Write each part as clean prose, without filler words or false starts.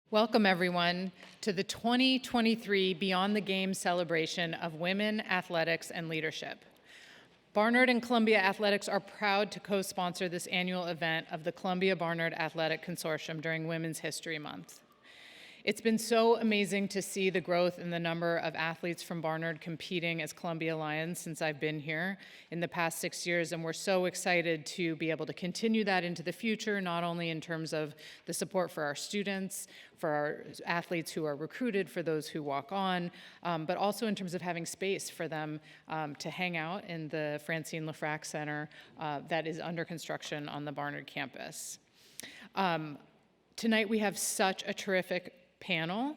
Welcome, everyone, to the 2023 Beyond the Game celebration of women, athletics, and leadership. Barnard and Columbia Athletics are proud to co-sponsor this annual event of the Columbia-Barnard Athletic Consortium during Women's History Month. It's been so amazing to see the growth in the number of athletes from Barnard competing as Columbia Lions since I've been here in the past 6 years, and we're so excited to be able to continue that into the future, not only in terms of the support for our students, for our athletes who are recruited, for those who walk on, but also in terms of having space for them to hang out in the Francine Lefrak Center that is under construction on the Barnard campus. Tonight we have such a terrific panel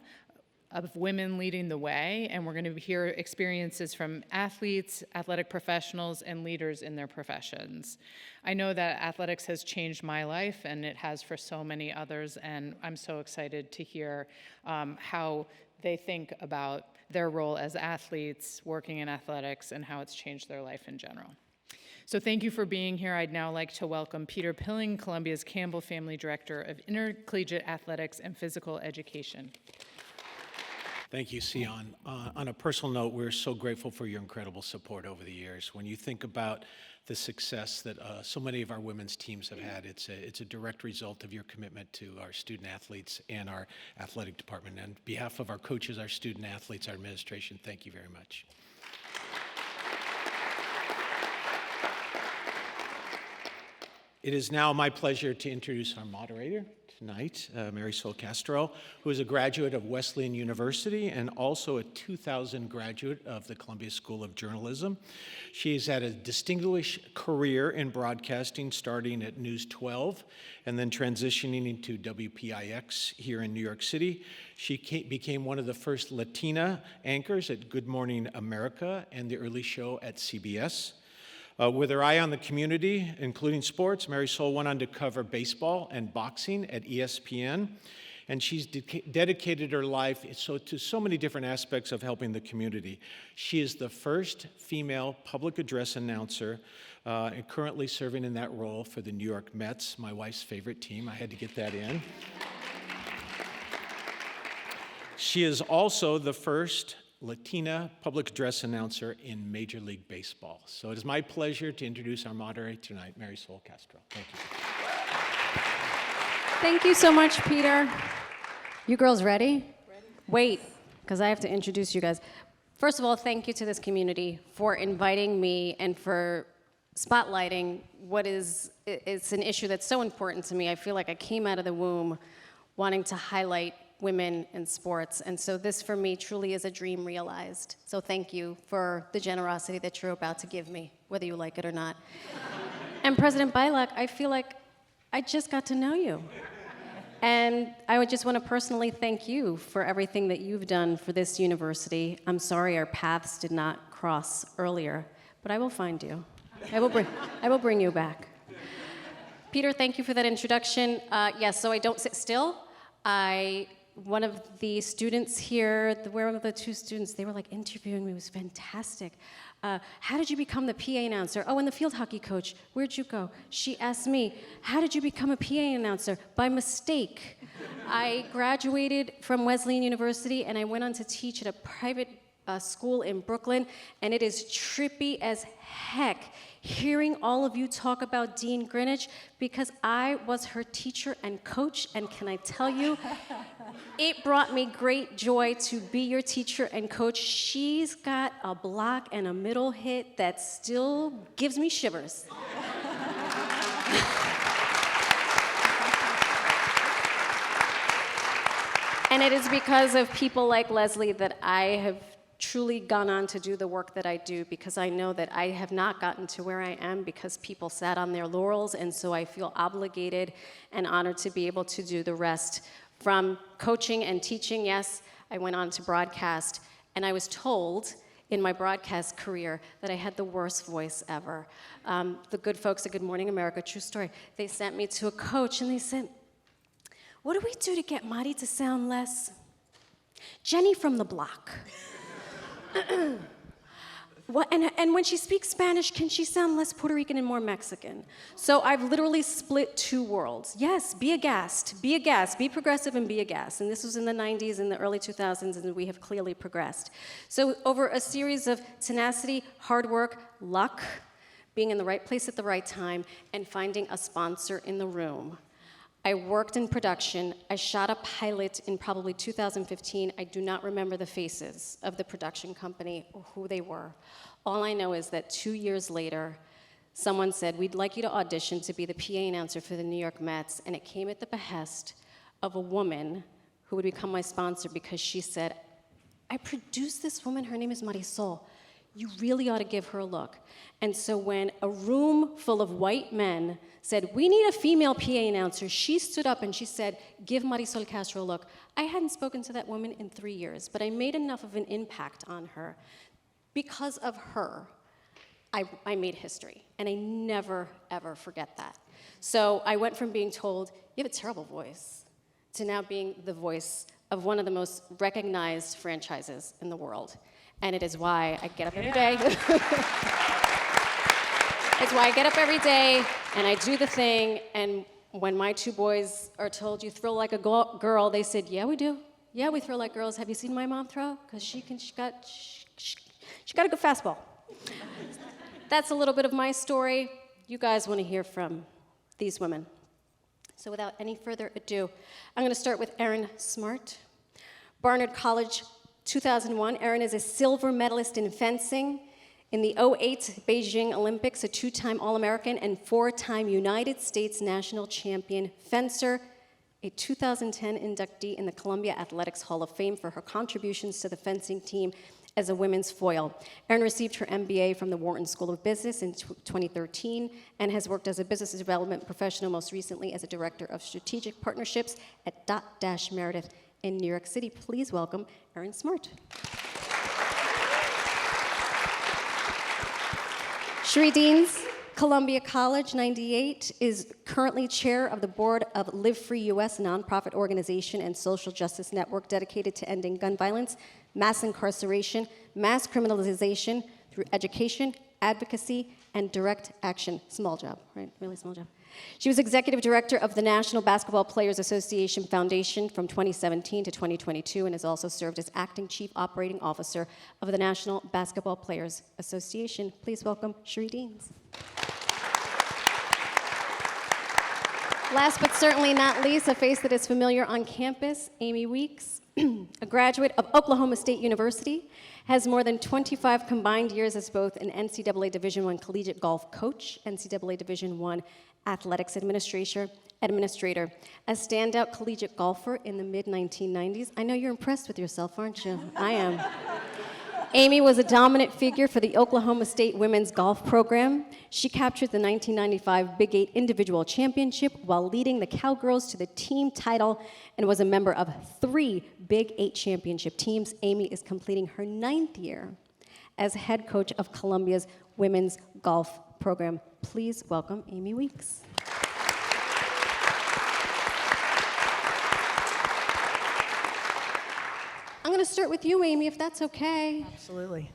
of women leading the way, and we're going to hear experiences from athletes, athletic professionals, and leaders in their professions. I know that athletics has changed my life, and it has for so many others, and I'm so excited to hear how they think about their role as athletes working in athletics and how it's changed their life in general. So thank you for being here. I'd now like to welcome Peter Pilling, Columbia's Campbell Family Director of Intercollegiate Athletics and Physical Education. Thank you, Sion. On a personal note, we're so grateful for your incredible support over the years. When you think about the success that so many of our women's teams have had, it's a direct result of your commitment to our student athletes and our athletic department. And on behalf of our coaches, our student athletes, our administration, thank you very much. It is now my pleasure to introduce our moderator tonight, Marisol Castro, who is a graduate of Wesleyan University and also a 2000 graduate of the Columbia School of Journalism. She's had a distinguished career in broadcasting, starting at News 12 and then transitioning into WPIX here in New York City. She became one of the first Latina anchors at Good Morning America and the early show at CBS. With her eye on the community, including sports, Marisol went on to cover baseball and boxing at ESPN, and she's dedicated her life to so many different aspects of helping the community. She is the first female public address announcer and currently serving in that role for the New York Mets, my wife's favorite team. I had to get that in. She is also the first Latina public address announcer in Major League Baseball. So it is my pleasure to introduce our moderator tonight, Marisol Castro. Thank you. Thank you so much, Peter. You girls ready? Wait, because I have to introduce you guys. First of all, thank you to this community for inviting me and for spotlighting it's an issue that's so important to me. I feel like I came out of the womb wanting to highlight women in sports. And so this, for me, truly is a dream realized. So thank you for the generosity that you're about to give me, whether you like it or not. And President Bilek, I feel like I just got to know you. And I would just want to personally thank you for everything that you've done for this university. I'm sorry our paths did not cross earlier, but I will find you. I will bring you back. Peter, thank you for that introduction. Yes, so I don't sit still. One of the students here, where were the two students? They were like interviewing me. It was fantastic. How did you become the PA announcer? Oh, and the field hockey coach, where'd you go? She asked me, how did you become a PA announcer? By mistake. I graduated from Wesleyan University and I went on to teach at a private school in Brooklyn, and it is trippy as heck hearing all of you talk about Dean Greenwich, because I was her teacher and coach, and can I tell you, it brought me great joy to be your teacher and coach. She's got a block and a middle hit that still gives me shivers. And it is because of people like Leslie that I have truly gone on to do the work that I do, because I know that I have not gotten to where I am because people sat on their laurels, and so I feel obligated and honored to be able to do the rest. From coaching and teaching, yes, I went on to broadcast, and I was told in my broadcast career that I had the worst voice ever. The good folks at Good Morning America, true story, they sent me to a coach, and they said, what do we do to get Mari to sound less Jenny from the block? And when she speaks Spanish, can she sound less Puerto Rican and more Mexican? So I've literally split two worlds. Yes, be aghast, be progressive and be aghast. And this was in the 90s and the early 2000s, and we have clearly progressed. So over a series of tenacity, hard work, luck, being in the right place at the right time, and finding a sponsor in the room, I worked in production. I shot a pilot in probably 2015. I do not remember the faces of the production company or who they were. All I know is that 2 years later, someone said, we'd like you to audition to be the PA announcer for the New York Mets, and it came at the behest of a woman who would become my sponsor because she said, I produced this woman, her name is Marisol. You really ought to give her a look. And so when a room full of white men said, we need a female PA announcer, she stood up and she said, give Marisol Castro a look. I hadn't spoken to that woman in 3 years, but I made enough of an impact on her. Because of her, I made history, and I never, ever forget that. So I went from being told, you have a terrible voice, to now being the voice of one of the most recognized franchises in the world. And it is why I get up every day. It's why I get up every day and I do the thing. And when my two boys are told you throw like a girl, they said, yeah, we do. Yeah, we throw like girls. Have you seen my mom throw? Because she got a good fastball. That's a little bit of my story. You guys want to hear from these women. So without any further ado, I'm going to start with Erin Smart. Barnard College, 2001. Erin is a silver medalist in fencing. In the 2008 Beijing Olympics, a two-time All-American and four-time United States national champion fencer, a 2010 inductee in the Columbia Athletics Hall of Fame for her contributions to the fencing team as a women's foil. Erin received her MBA from the Wharton School of Business in 2013 and has worked as a business development professional, most recently as a director of strategic partnerships at Meredith in New York City. Please welcome Erin Smart. Sheree Deans, Columbia College, 98, is currently chair of the board of Live Free US, a nonprofit organization and social justice network dedicated to ending gun violence, mass incarceration, mass criminalization through education, advocacy, and direct action. Small job, right? Really small job. She was executive director of the National Basketball Players Association Foundation from 2017 to 2022 and has also served as acting chief operating officer of the National Basketball Players Association. Please welcome Sheree Deans. Last but certainly not least, a face that is familiar on campus, Amy Weeks, a graduate of Oklahoma State University, has more than 25 combined years as both an NCAA Division I collegiate golf coach, NCAA Division I athletics administrator, a standout collegiate golfer in the mid-1990s. I know you're impressed with yourself, aren't you? I am. Amy was a dominant figure for the Oklahoma State women's golf program. She captured the 1995 Big 8 Individual Championship while leading the Cowgirls to the team title and was a member of 3 Big 8 championship teams. Amy is completing her 9th year as head coach of Columbia's women's golf program. Please welcome Amy Weeks. I'm going to start with you, Amy, if that's okay. Absolutely.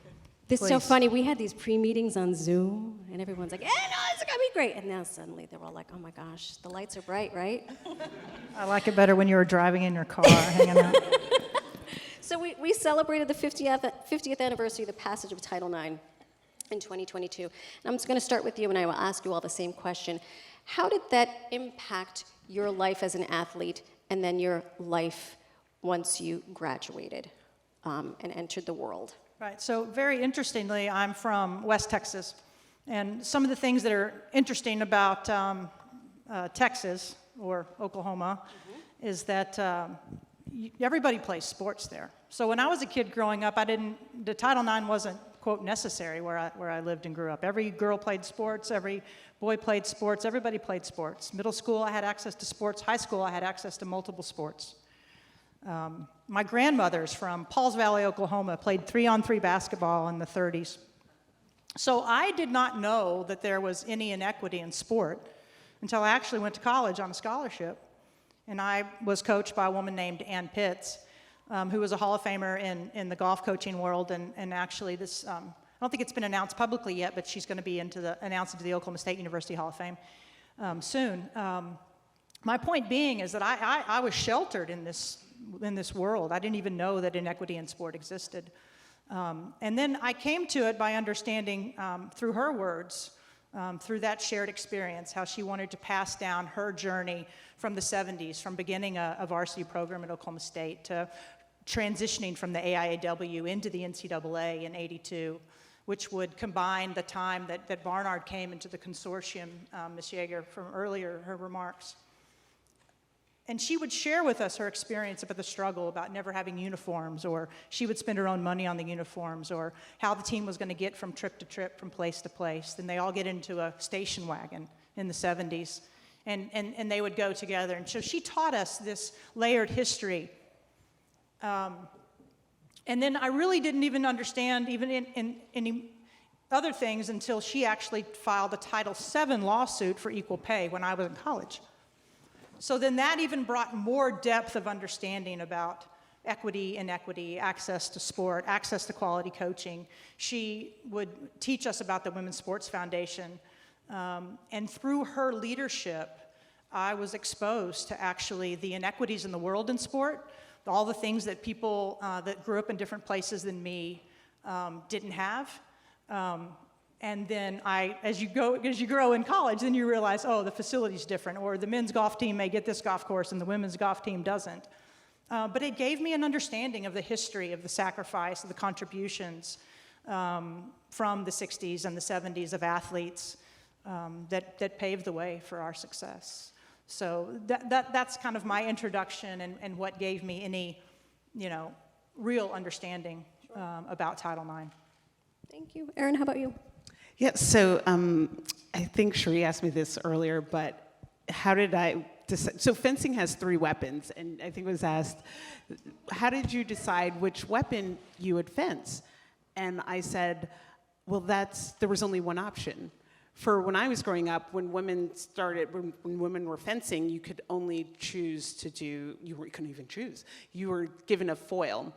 This is Please. so funny. We had these pre-meetings on Zoom, and everyone's like, no, it's going to be great. And now suddenly they're all like, oh my gosh, the lights are bright, right? I like it better when you were driving in your car, hanging out. So we celebrated the 50th anniversary of the passage of Title IX in 2022. And I'm just going to start with you, and I will ask you all the same question. How did that impact your life as an athlete and then your life once you graduated and entered the world? Right, so very interestingly, I'm from West Texas. And some of the things that are interesting about Texas, or Oklahoma, is that everybody plays sports there. So when I was a kid growing up, the Title IX wasn't, quote, necessary where I lived and grew up. Every girl played sports, every boy played sports, everybody played sports. Middle school, I had access to sports. High school, I had access to multiple sports. My grandmother's from Pauls Valley, Oklahoma, played 3-on-3 basketball in the 30s. So I did not know that there was any inequity in sport until I actually went to college on a scholarship. And I was coached by a woman named Ann Pitts, who was a Hall of Famer in the golf coaching world. And actually this, I don't don't think it's been announced publicly yet, but she's going to be announced into the Oklahoma State University Hall of Fame soon. My point being is that I was sheltered in this world. I didn't even know that inequity in sport existed. And then I came to it by understanding through her words, through that shared experience, how she wanted to pass down her journey from the 70s, from beginning a varsity program at Oklahoma State to transitioning from the AIAW into the NCAA in '82, which would combine the time that Barnard came into the consortium, Ms. Yeager, from earlier, her remarks. And she would share with us her experience about the struggle about never having uniforms, or she would spend her own money on the uniforms, or how the team was going to get from trip to trip, from place to place. Then they all get into a station wagon in the 70s, and they would go together. And so she taught us this layered history. And then I really didn't even understand even in any other things until she actually filed a Title VII lawsuit for equal pay when I was in college. So then that even brought more depth of understanding about equity, inequity, access to sport, access to quality coaching. She would teach us about the Women's Sports Foundation. And through her leadership, I was exposed to actually the inequities in the world in sport, all the things that people that grew up in different places than me didn't have. And then as you grow in college, then you realize, oh, the facility's different, or the men's golf team may get this golf course and the women's golf team doesn't. But it gave me an understanding of the history of the sacrifice, of the contributions from the 60s and the 70s of athletes that paved the way for our success. So that's kind of my introduction and what gave me any, real understanding about Title IX. Thank you. Erin, how about you? Yeah, so I think Cherie asked me this earlier, but how did I decide? So fencing has 3 weapons, and I think it was asked, how did you decide which weapon you would fence? And I said, well, there was only one option. For when I was growing up, when women were fencing, you could only choose to do, you couldn't even choose. You were given a foil,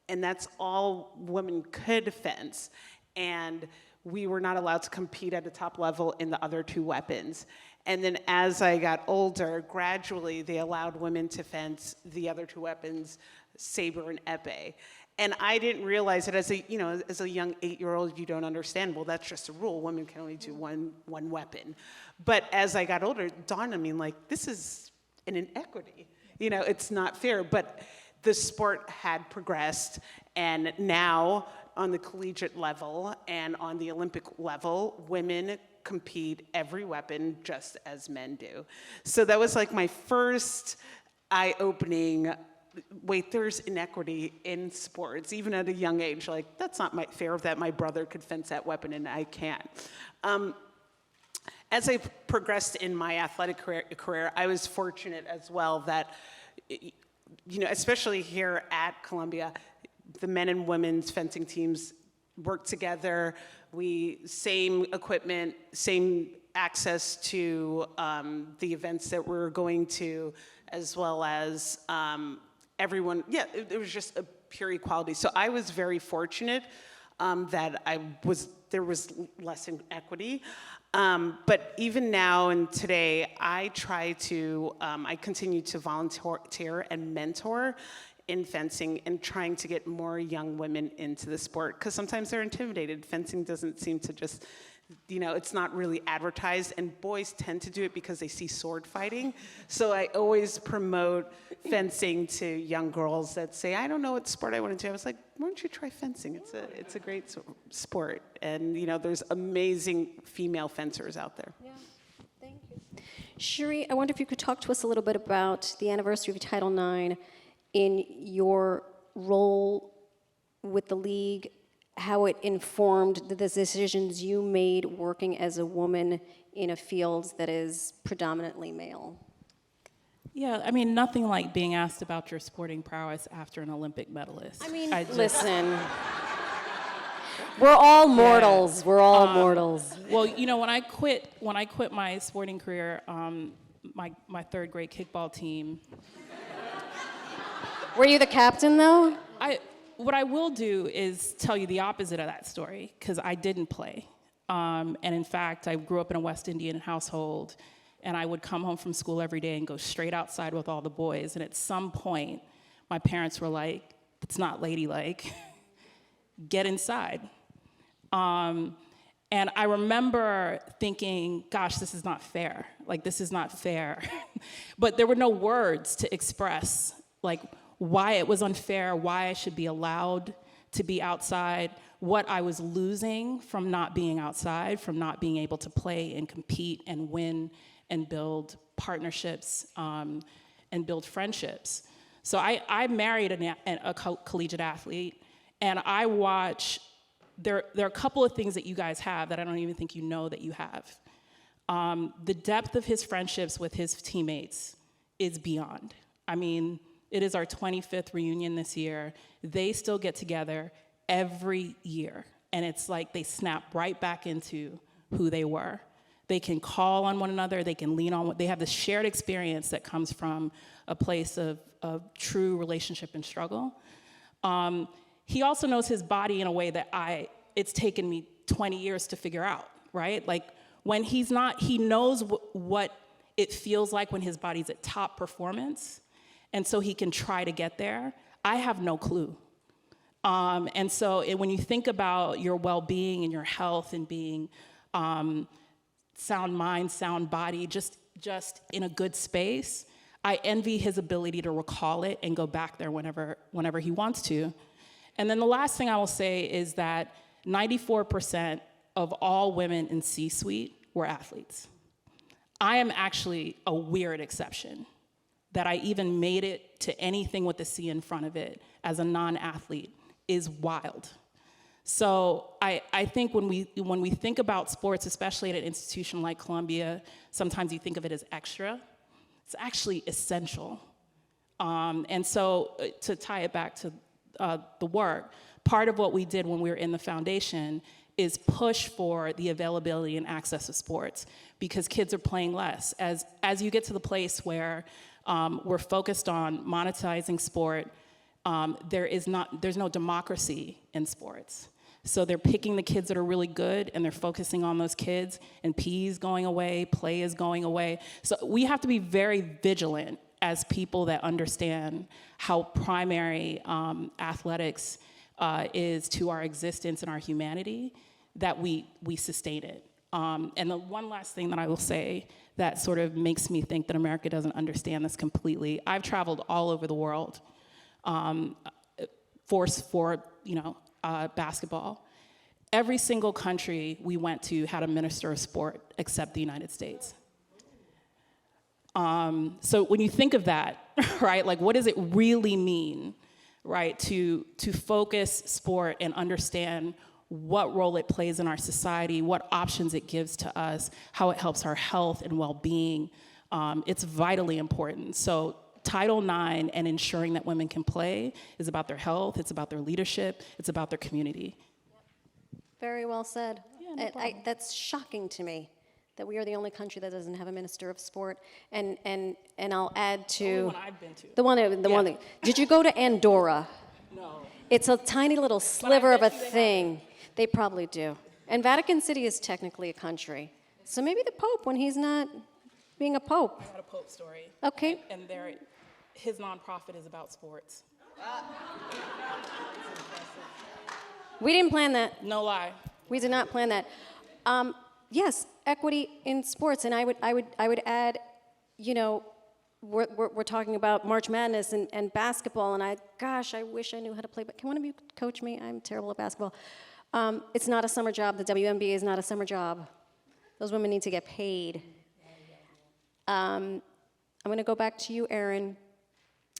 and that's all women could fence. And we were not allowed to compete at a top level in the other 2 weapons. And then as I got older, gradually they allowed women to fence the other 2 weapons, saber and épée. And I didn't realize that as a young 8-year-old, you don't understand, well, that's just a rule. Women can only do one weapon. But as I got older, it dawned on me, this is an inequity. It's not fair. But the sport had progressed, and now on the collegiate level and on the Olympic level, women compete every weapon just as men do. So that was my first eye-opening, wait, there's inequity in sports, even at a young age. That's not fair that my brother could fence that weapon and I can't. As I progressed in my athletic career, I was fortunate as well that, especially here at Columbia, the men and women's fencing teams work together. Same equipment, same access to the events that we're going to, as well as everyone. Yeah, it was just a pure equality. So I was very fortunate that there was less inequity. But even now and today, I continue to volunteer and mentor in fencing and trying to get more young women into the sport, because sometimes they're intimidated. Fencing doesn't seem to just, it's not really advertised, and boys tend to do it because they see sword fighting. So I always promote fencing to young girls that say, I don't know what sport I want to do. I was like, why don't you try fencing? It's a great sport, and there's amazing female fencers out there. Yeah, thank you. Cherie, I wonder if you could talk to us a little bit about the anniversary of Title IX in your role with the league, how it informed the decisions you made working as a woman in a field that is predominantly male. Yeah, nothing like being asked about your sporting prowess after an Olympic medalist. Listen, we're all mortals. Yeah. We're all mortals. Well, when I quit my sporting career, my 3rd grade kickball team. Were you the captain, though? what I will do is tell you the opposite of that story, because I didn't play. And in fact, I grew up in a West Indian household, and I would come home from school every day and go straight outside with all the boys. And at some point, my parents were like, "It's not ladylike. Get inside." And I remember thinking, gosh, this is not fair. Like, this is not fair. But there were no words to express, like, why it was unfair, why I should be allowed to be outside, what I was losing from not being outside, from not being able to play and compete and win and build partnerships and build friendships. So I married a collegiate athlete, and I watch. There are a couple of things that you guys have that I don't even think you know that you have. The depth of his friendships with his teammates is beyond. I mean, it is our 25th reunion this year. They still get together every year, and it's like they snap right back into who they were. They can call on one another, they can lean on, they have this shared experience that comes from a place of true relationship and struggle. He also knows his body in a way that it's taken me 20 years to figure out, right? Like, when he's not, he knows what it feels like when his body's at top performance, and so he can try to get there. I have no clue. And so when you think about your well-being and your health and being sound mind, sound body, just in a good space, I envy his ability to recall it and go back there whenever he wants to. And then the last thing I will say is that 94% of all women in C-suite were athletes. I am actually a weird exception, that I even made it to anything with the C in front of it as a non-athlete is wild. So I think when we think about sports, especially at an institution like Columbia, sometimes you think of it as extra. It's actually essential. And so to tie it back to the work, part of what we did when we were in the foundation is push for the availability and access of sports, because kids are playing less. As you get to the place where we're focused on monetizing sport, there's no democracy in sports. So they're picking the kids that are really good, and they're focusing on those kids, and PE is going away, play is going away. So we have to be very vigilant as people that understand how primary athletics is to our existence and our humanity, that we sustain it. And the one last thing that I will say that sort of makes me think that America doesn't understand this completely. I've traveled all over the world for basketball. Every single country we went to had a minister of sport except the United States. So when you think of that, right, like, what does it really mean, right, to focus sport and understand what role it plays in our society, what options it gives to us, how it helps our health and well-being? It's vitally important. So Title IX and ensuring that women can play is about their health, it's about their leadership, it's about their community. Very well said. Yeah, no problem. That's shocking to me that we are the only country that doesn't have a minister of sport. And I'll add to The only one I've been to. the one that, did you go to Andorra? No. It's a tiny little sliver of a bet you they have thing. They probably do. And Vatican City is technically a country. So maybe the Pope, when he's not being a Pope. I had a Pope story. Okay. And his nonprofit is about sports. We didn't plan that. No lie. We did not plan that. Yes, equity in sports, and I would add, we're talking about March Madness and basketball, and I wish I knew how to play, but can one of you coach me? I'm terrible at basketball. It's not a summer job. The WNBA is not a summer job. Those women need to get paid. I'm going to go back to you, Erin.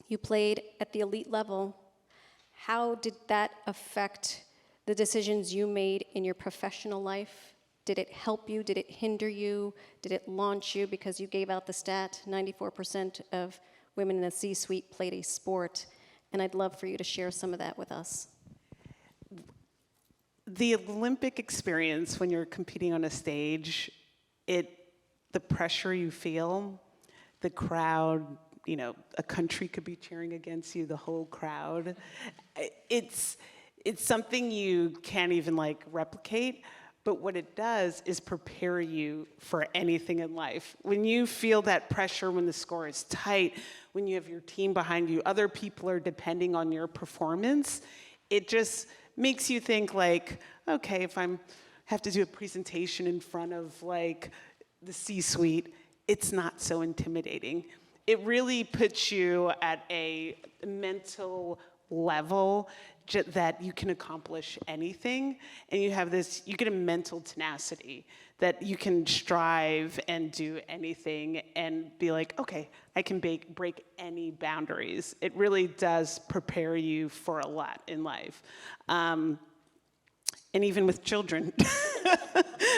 You played at the elite level. How did that affect the decisions you made in your professional life? Did it help you? Did it hinder you? Did it launch you? Because you gave out the stat, 94% of women in the C-suite played a sport. And I'd love for you to share some of that with us. The Olympic experience, when you're competing on a stage, the pressure you feel, the crowd, you know, a country could be cheering against you, the whole crowd. It's something you can't even like replicate, but what it does is prepare you for anything in life. When you feel that pressure, when the score is tight, when you have your team behind you, other people are depending on your performance, it just makes you think like, okay, if I'm have to do a presentation in front of like the C-suite, it's not so intimidating. It really puts you at a mental level that you can accomplish anything, and you have this, you get a mental tenacity that you can strive and do anything and be like, okay, I can break any boundaries. It really does prepare you for a lot in life. And even with children.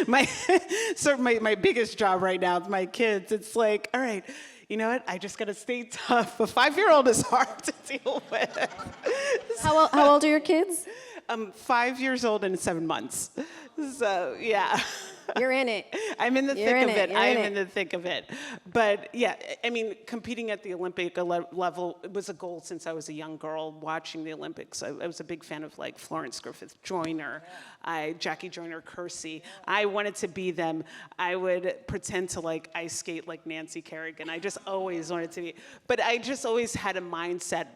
my biggest job right now with my kids, it's like, all right, you know what, I just gotta stay tough. A 5-year-old is hard to deal with. How old are your kids? 5 years old and 7 months. So, yeah. You're in it. I'm in the You're thick in of it. it. You're I in am it. in the thick of it. But yeah, I mean, competing at the Olympic level was a goal since I was a young girl watching the Olympics. I was a big fan of like Florence Griffith Joyner, Jackie Joyner-Kersee. I wanted to be them. I would pretend to like ice skate like Nancy Kerrigan. I just always wanted to be. But I just always had a mindset.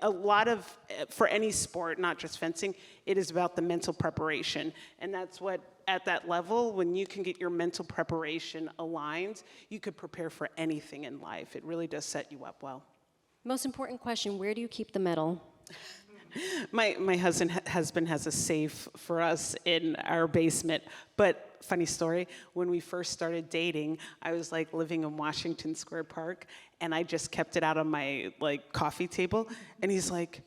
A lot of, for any sport, not just fencing, it is about the mental preparation. And that's what, at that level, when you can get your mental preparation aligned, you could prepare for anything in life. It really does set you up well. Most important question, where do you keep the medal? My husband has a safe for us in our basement. But funny story, when we first started dating, I was like living in Washington Square Park, and I just kept it out on my like coffee table. And he's like,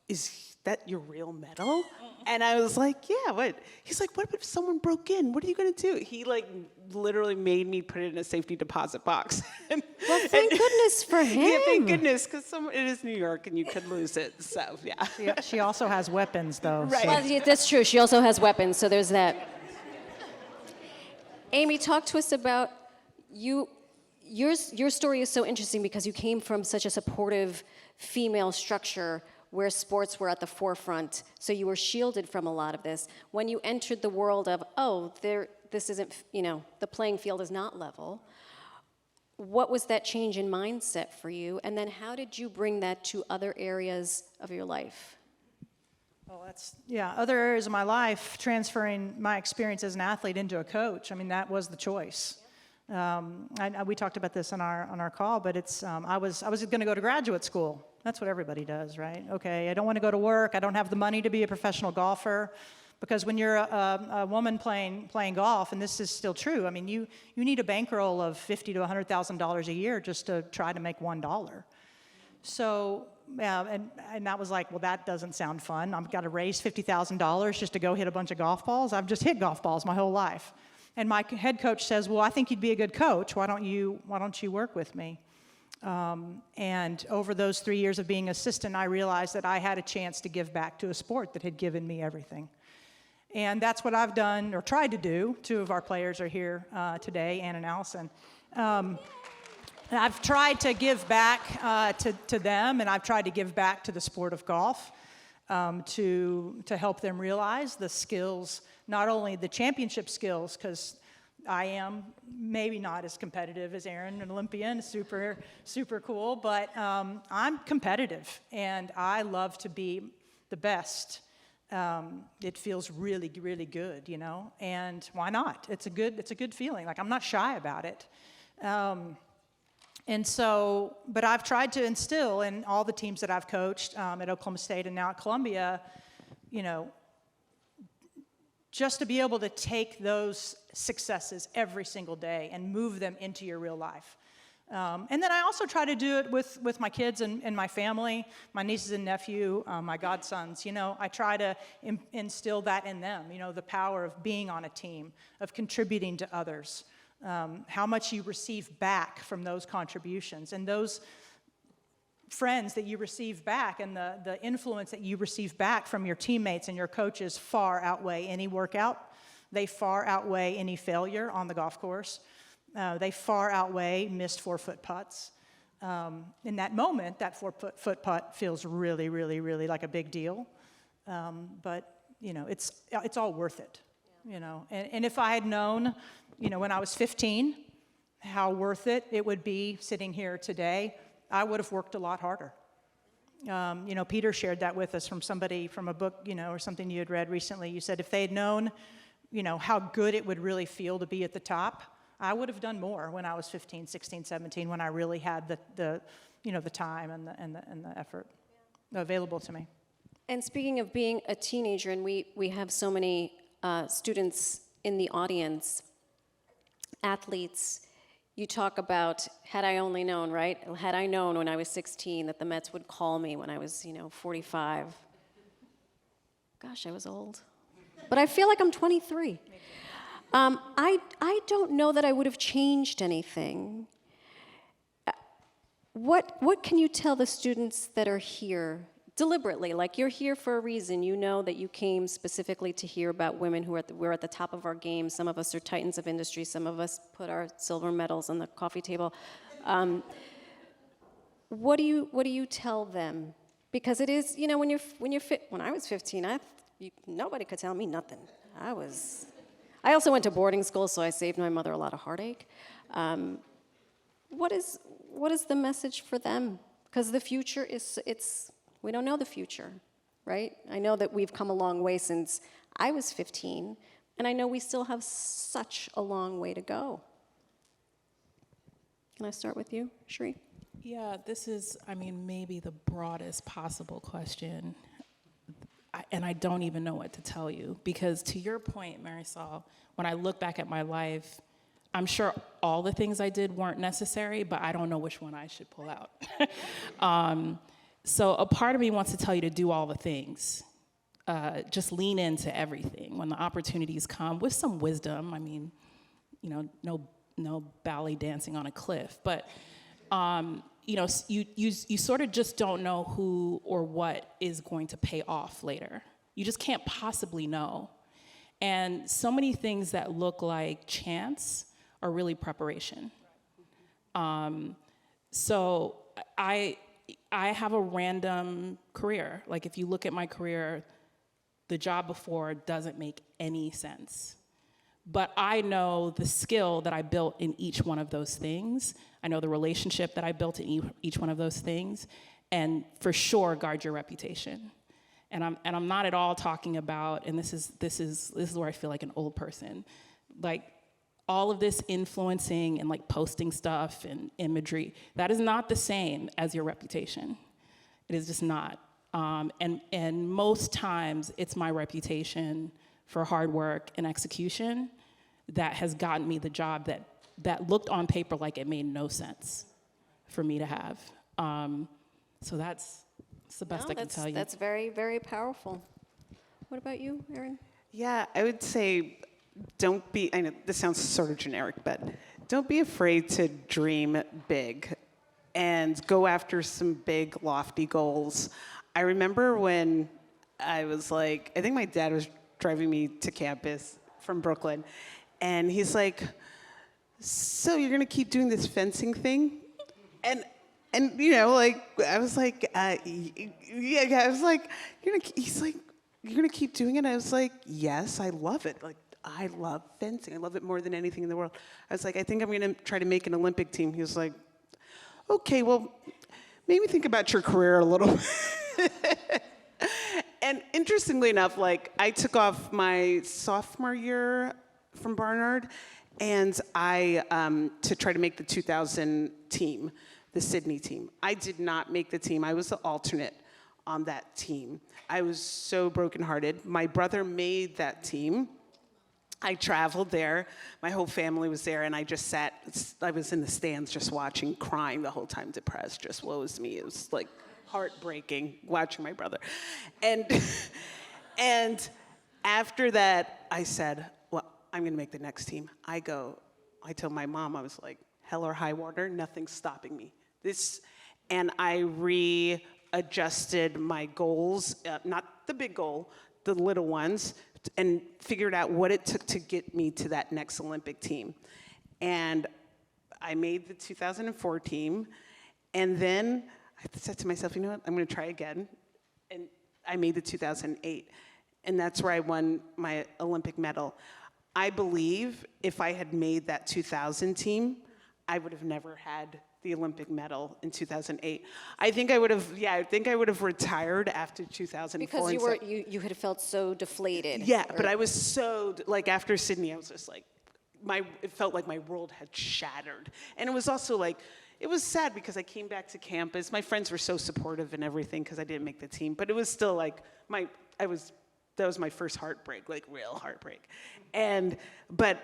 "Is that your real medal?" And I was like, "Yeah, what?" He's like, "What if someone broke in? What are you gonna do?" He like literally made me put it in a safety deposit box. Well, thank goodness for him. Yeah, thank goodness, because it is New York and you could lose it. So yeah. She also has weapons, though. Right. so- Well, yeah, that's true. She also has weapons, so there's that. Amy, talk to us about you. Your story is so interesting because you came from such a supportive female structure where sports were at the forefront, so you were shielded from a lot of this. When you entered the world of, this isn't, the playing field is not level, what was that change in mindset for you? And then how did you bring that to other areas of your life? Well, other areas of my life, transferring my experience as an athlete into a coach. I mean, that was the choice. We talked about this on our call, but it's I was going to go to graduate school. That's what everybody does, right? Okay, I don't want to go to work. I don't have the money to be a professional golfer, because when you're a woman playing golf, and this is still true, I mean, you need a bankroll of $50,000 to $100,000 a year just to try to make $1. So, yeah, and that was like, well, that doesn't sound fun. I've got to raise $50,000 just to go hit a bunch of golf balls. I've just hit golf balls my whole life. And my head coach says, well, I think you'd be a good coach. Why don't you work with me? And over those 3 years of being assistant, I realized that I had a chance to give back to a sport that had given me everything. And that's what I've done, or tried to do. 2 of our players are here today, Ann and Allison. I've tried to give back to them, and I've tried to give back to the sport of golf to help them realize the skills, not only the championship skills, because I am maybe not as competitive as Aaron, an Olympian, super, super cool, but I'm competitive, and I love to be the best. It feels really, really good, and why not? It's a good feeling. Like, I'm not shy about it. And so, but I've tried to instill in all the teams that I've coached at Oklahoma State and now at Columbia, just to be able to take those successes every single day and move them into your real life. And then I also try to do it with my kids and my family, my nieces and nephew, my godsons. I try to instill that in them, the power of being on a team, of contributing to others. How much you receive back from those contributions, and those friends that you receive back and the influence that you receive back from your teammates and your coaches far outweigh any workout. They far outweigh any failure on the golf course. They far outweigh missed 4-foot putts. in that moment, that foot putt feels really, really, really like a big deal. But, you know, it's all worth it, you know. And if I had known, you know, when I was 15, how worth it would be sitting here today, I would have worked a lot harder. You know, Peter shared that with us from somebody, from a book, you know, or something you had read recently. You said if they had known, you know, how good it would really feel to be at the top, I would have done more when I was 15, 16, 17, when I really had the you know, the time and the effort available to me. And speaking of being a teenager, and we have so many students in the audience, athletes, you talk about, had I only known, right? Had I known when I was 16 that the Mets would call me when I was, you know, 45. Gosh, I was old. But I feel like I'm 23. I don't know that I would have changed anything. What can you tell the students that are here deliberately? Like, you're here for a reason. You know that you came specifically to hear about women who we're at the top of our game. Some of us are titans of industry. Some of us put our silver medals on the coffee table. What do you tell them? Because it is, you know, when I was 15, nobody could tell me nothing. I also went to boarding school, so I saved my mother a lot of heartache. What is the message for them? Because the future we don't know the future, right? I know that we've come a long way since I was 15, and I know we still have such a long way to go. Can I start with you, Sheree? Yeah, this is, I mean, maybe the broadest possible question. And I don't even know what to tell you. Because to your point, Marisol, when I look back at my life, I'm sure all the things I did weren't necessary, but I don't know which one I should pull out. So a part of me wants to tell you to do all the things. Just lean into everything when the opportunities come with some wisdom. I mean, you know, no ballet dancing on a cliff, but you know, you sort of just don't know who or what is going to pay off later. You just can't possibly know. And so many things that look like chance are really preparation. So I have a random career. Like, if you look at my career, the job before doesn't make any sense. But I know the skill that I built in each one of those things. I know the relationship that I built in each one of those things. And for sure, guard your reputation. And I'm not at all talking about, and this is where I feel like an old person, like all of this influencing and like posting stuff and imagery, that is not the same as your reputation. It is just not. And most times it's my reputation for hard work and execution that has gotten me the job that looked on paper like it made no sense for me to have. So that's the best I can tell you. That's very, very powerful. What about you, Erin? Yeah, I would say I know this sounds sort of generic, but don't be afraid to dream big and go after some big, lofty goals. I remember when I was like, I think my dad was driving me to campus from Brooklyn, and he's like, so you're gonna keep doing this fencing thing? And you know, like, I was like, yeah, I was like, he's like, you're gonna keep doing it? I was like, yes, I love it. Like, I love fencing. I love it more than anything in the world. I was like, I think I'm gonna try to make an Olympic team. He was like, okay, well, maybe think about your career a little bit. And interestingly enough, like, I took off my sophomore year from Barnard, and to try to make the 2000 team, the Sydney team. I did not make the team. I was the alternate on that team. I was so brokenhearted. My brother made that team. I traveled there. My whole family was there, and I just sat. I was in the stands just watching, crying the whole time, depressed, just woes me. It was like heartbreaking watching my brother. And after that, I said, well, I'm gonna make the next team. I told my mom, I was like, hell or high water, nothing's stopping me. And I readjusted my goals, not the big goal, the little ones, and figured out what it took to get me to that next Olympic team. And I made the 2004 team, And then I said to myself, you know what, I'm going to try again. And I made the 2008. And that's where I won my Olympic medal. I believe if I had made that 2000 team, I would have never had the Olympic medal in 2008. I think I would have retired after 2004. Because you had felt so deflated. Yeah, but I was so, like, after Sydney, I was just like, it felt like my world had shattered. And it was also like, it was sad because I came back to campus. My friends were so supportive and everything because I didn't make the team. But it was still like, that was my first heartbreak, like real heartbreak. But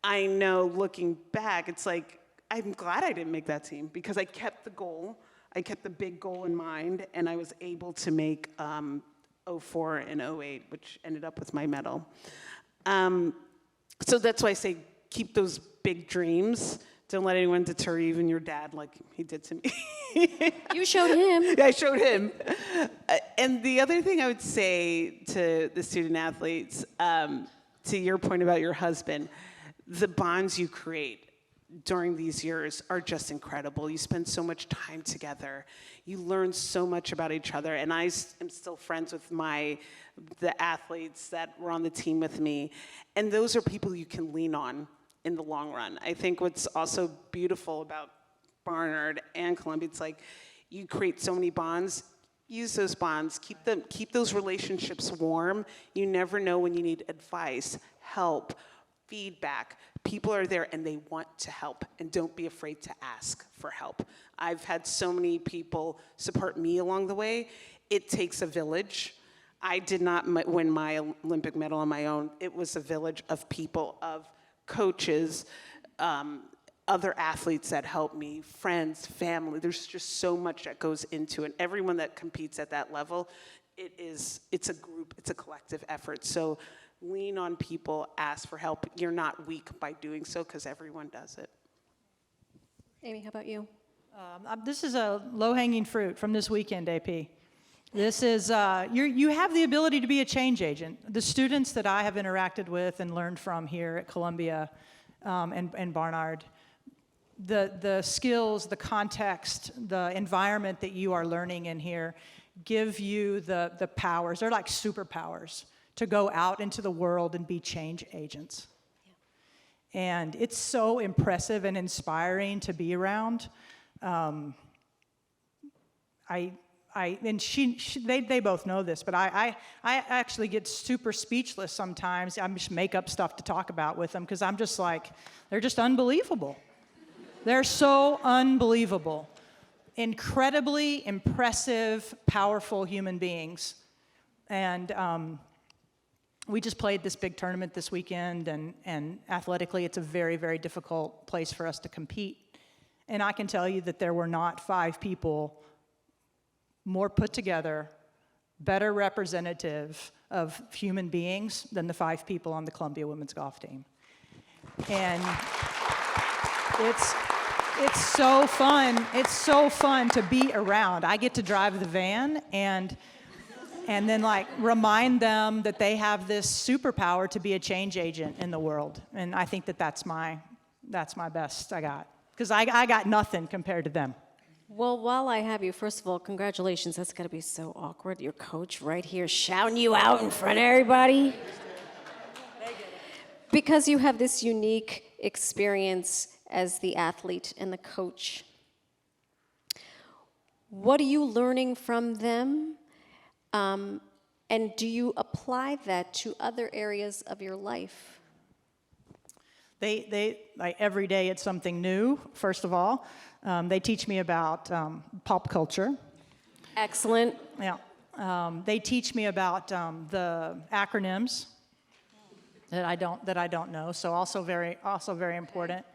I know looking back, it's like, I'm glad I didn't make that team because I kept the goal. I kept the big goal in mind, and I was able to make 04 and 08, which ended up with my medal. So that's why I say keep those big dreams. Don't let anyone deter you, even your dad, like he did to me. You showed him. Yeah, I showed him. And the other thing I would say to the student athletes, to your point about your husband, the bonds you create during these years are just incredible. You spend so much time together. You learn so much about each other. And I am still friends with the athletes that were on the team with me. And those are people you can lean on in the long run. I think what's also beautiful about Barnard and Columbia, it's like you create so many bonds. Use those bonds. Keep those relationships warm. You never know when you need advice, help, feedback. People are there and they want to help, and don't be afraid to ask for help. I've had so many people support me along the way. It takes a village. I did not win my Olympic medal on my own. It was a village of people, of coaches, other athletes that helped me, friends, family. There's just so much that goes into it. Everyone that competes at that level, it's a group, it's a collective effort. So lean on people, ask for help. You're not weak by doing so because everyone does it. Amy, how about you? This is a low-hanging fruit from this weekend, AP. This is, you have the ability to be a change agent. The students that I have interacted with and learned from here at Columbia and Barnard, the skills, the context, the environment that you are learning in here give you the powers. They're like superpowers to go out into the world and be change agents. Yeah. And it's so impressive and inspiring to be around. They both know this, but I actually get super speechless sometimes. I just make up stuff to talk about with them because I'm just like, they're just unbelievable. They're so unbelievable. Incredibly impressive, powerful human beings. And we just played this big tournament this weekend, and athletically, it's a very, very difficult place for us to compete. And I can tell you that there were not 5 people more put together, better representative of human beings than the 5 people on the Columbia women's golf team. And it's so fun. It's so fun to be around. I get to drive the van and then like remind them that they have this superpower to be a change agent in the world. And I think that's my best I got. Because I got nothing compared to them. Well, while I have you, first of all, congratulations. That's got to be so awkward. Your coach right here shouting you out in front of everybody. Because you have this unique experience as the athlete and the coach. What are you learning from them? And do you apply that to other areas of your life? They like every day it's something new, first of all. They teach me about pop culture. Excellent. Yeah. They teach me about the acronyms that I don't know, so also very important.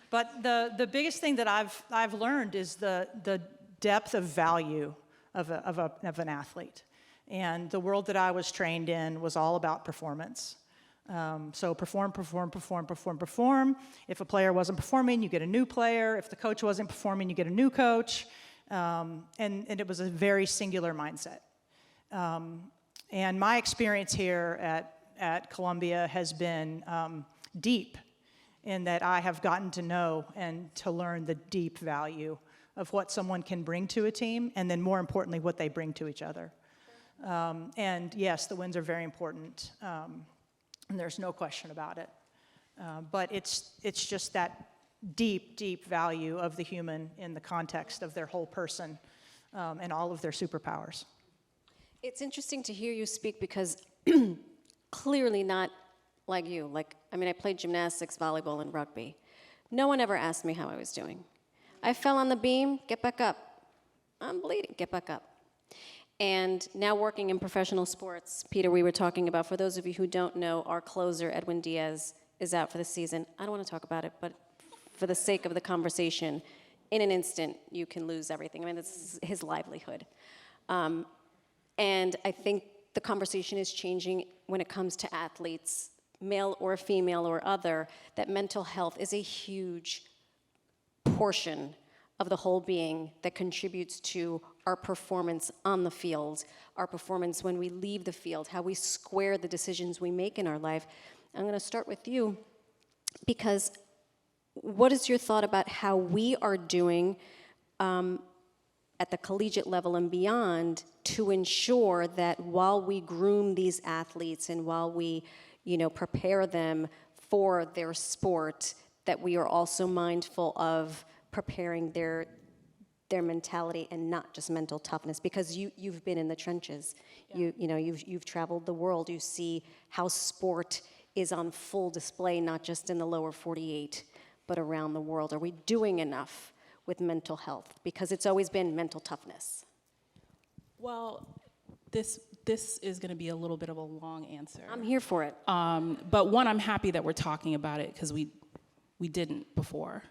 But the biggest thing that I've learned is the depth of value of an athlete. And the world that I was trained in was all about performance. So perform. If a player wasn't performing, you get a new player. If the coach wasn't performing, you get a new coach. And it was a very singular mindset. And my experience here at Columbia has been deep in that I have gotten to know and to learn the deep value of what someone can bring to a team, and then more importantly, what they bring to each other. And yes, the wins are very important, and there's no question about it. But it's just that deep, deep value of the human in the context of their whole person and all of their superpowers. It's interesting to hear you speak because clearly not like you. I played gymnastics, volleyball, and rugby. No one ever asked me how I was doing. I fell on the beam, get back up. I'm bleeding, get back up. And now working in professional sports, Peter, we were talking about, for those of you who don't know, our closer, Edwin Diaz, is out for the season. I don't want to talk about it, but for the sake of the conversation, in an instant, you can lose everything. This is his livelihood. And I think the conversation is changing when it comes to athletes, male or female or other, that mental health is a huge portion of the whole being that contributes to our performance on the field, our performance when we leave the field, how we square the decisions we make in our life. I'm going to start with you, because what is your thought about how we are doing at the collegiate level and beyond to ensure that while we groom these athletes and while we, prepare them for their sport, that we are also mindful of preparing their mentality and not just mental toughness? Because you've been in the trenches. Yeah. You've traveled the world. You see how sport is on full display, not just in the lower 48, but around the world. Are we doing enough with mental health? Because it's always been mental toughness. Well, this is going to be a little bit of a long answer. I'm here for it. But one, I'm happy that we're talking about it, because we didn't before.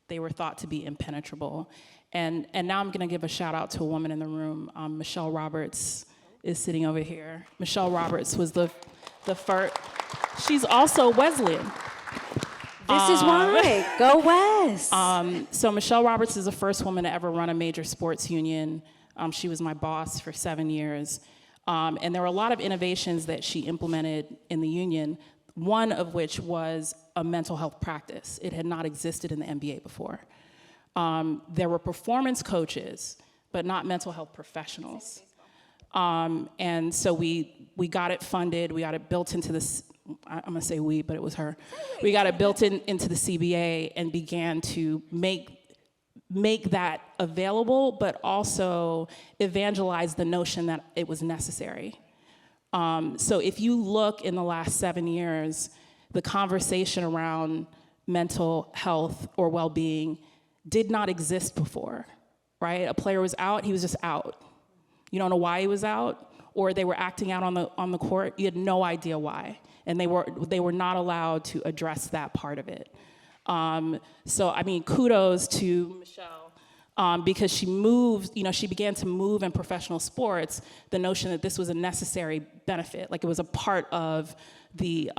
They were thought to be impenetrable. And now I'm going to give a shout out to a woman in the room. Michelle Roberts is sitting over here. Michelle Roberts was the first. She's also Wesleyan. This is why. Go West. So Michelle Roberts is the first woman to ever run a major sports union. She was my boss for 7 years. And there were a lot of innovations that she implemented in the union, one of which was a mental health practice. It had not existed in the NBA before. There were performance coaches, but not mental health professionals. And so we got it funded, we got it built into this, I'm gonna say we, but it was her. We got it built into the CBA and began to make that available, but also evangelize the notion that it was necessary. So if you look in the last 7 years, the conversation around mental health or well-being did not exist before, right? A player was out, he was just out. You don't know why he was out, or they were acting out on the court. You had no idea why, and they were not allowed to address that part of it. So kudos to Michelle, because she moved. She began to move in professional sports the notion that this was a necessary benefit, like it was a part of the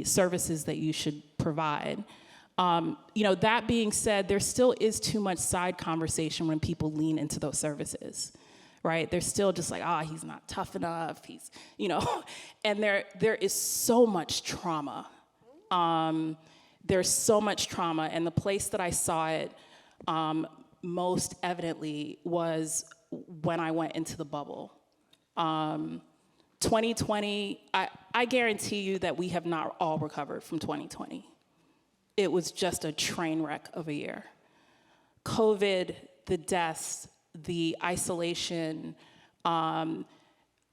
services that you should provide. That being said, there still is too much side conversation when people lean into those services. Right? They're still just like, he's not tough enough. He's, and there is so much trauma. There's so much trauma, and the place that I saw it most evidently was when I went into the bubble. 2020, I guarantee you that we have not all recovered from 2020. It was just a train wreck of a year. COVID, the deaths, the isolation, the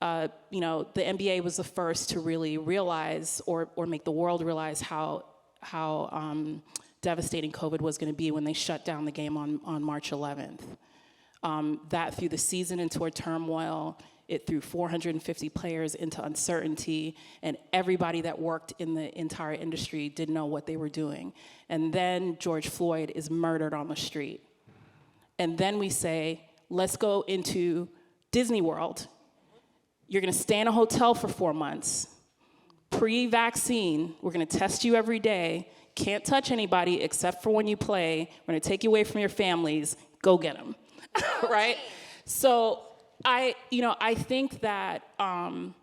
NBA was the first to really realize or make the world realize how devastating COVID was going to be when they shut down the game on March 11th. That threw the season into a turmoil. It threw 450 players into uncertainty, and everybody that worked in the entire industry didn't know what they were doing. And then George Floyd is murdered on the street. And then we say, let's go into Disney World. You're gonna stay in a hotel for 4 months. Pre-vaccine, we're gonna test you every day. Can't touch anybody except for when you play. We're gonna take you away from your families. Go get them, right? So I think that, and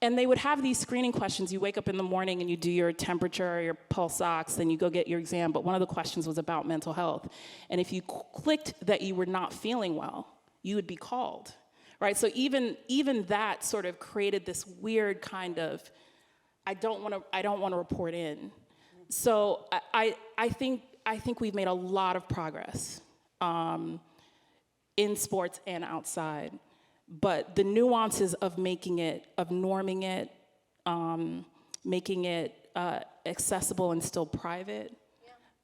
And they would have these screening questions. You wake up in the morning and you do your temperature, your pulse ox, then you go get your exam. But one of the questions was about mental health. And if you clicked that you were not feeling well, you would be called, right? So even that sort of created this weird kind of, I don't want to report in. So I think we've made a lot of progress in sports and outside. But the nuances of making it, of norming it, making it accessible and still private,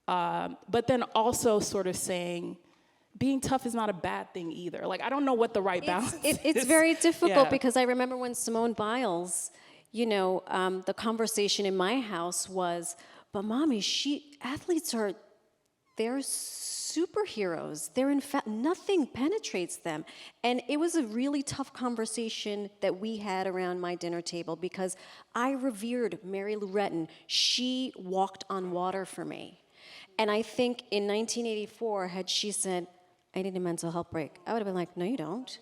but then also sort of saying, being tough is not a bad thing either. Like, I don't know what the right balance is. It's very difficult Yeah. because I remember when Simone Biles, you know, the conversation in my house was, but mommy, athletes are, they're superheroes. They're in fact, nothing penetrates them. And it was a really tough conversation that we had around my dinner table because I revered Mary Lou Retton. She walked on water for me. And I think in 1984, had she said, I need a mental health break, I would have been like, no, you don't.